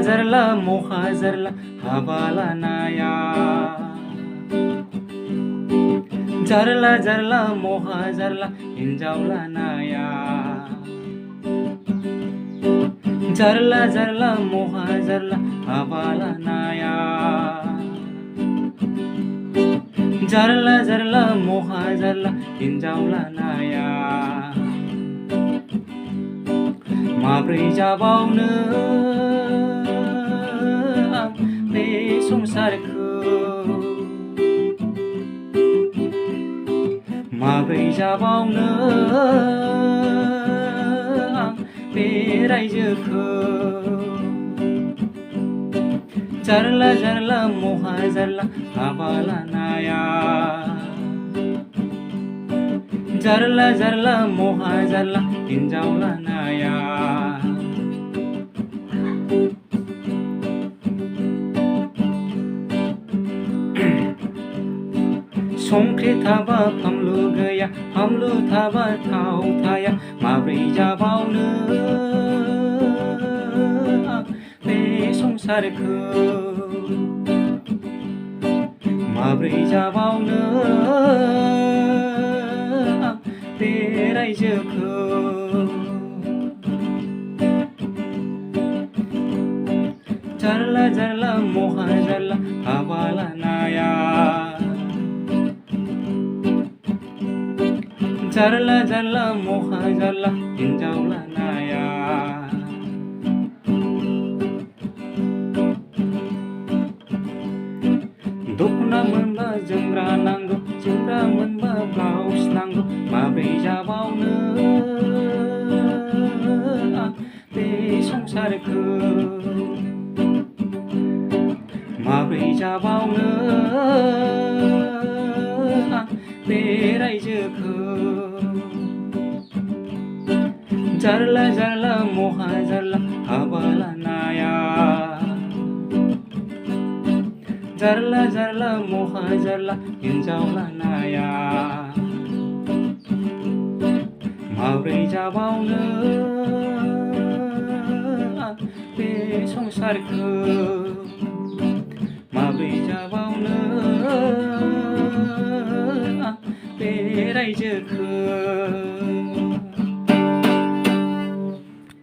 जारला मोहा जारला हाबाला नाया जारला जारला मोहा जारला हिन्जावला नाया जारला जारला मोहा जारला हाबाला नाया जारला जारला मोहा जारला हिन्जावला नाया माब्रै जाबावनो आं बे संसारखौ माब्रै जाबावनो आं बे रायजोखौ जारला जारला मोहा जारला हाबाला नाया जारला जारला मोहा जारला हिन्जावला नाया संख्रि थाबा फानलु गैया फानलु थाबा थाव थाया माब्रै जाबावनो आं बे संसारखौ माब्रै जाबावनो आं बे रायजोखौ जारला जारला मोहा जारला हाबाला नाया जारला जारला मोहा जारला हिन्जावला नाया दखना मोनबा जोमग्रा नांगौ जोमग्रा मोनबा ब्लाउस नांगौ माब्रै जाबावनो आं बे संसारखौ माब्रै जाबावनो आं बे रायजोखौ जारला जारला मोहा जारला हाबाला नाया जारला जारला मोहा जारला हिन्जावला नाया माब्रै जाबावनो आं बे संसारखौ माब्रै जाबावनो आं बे रायजोखौ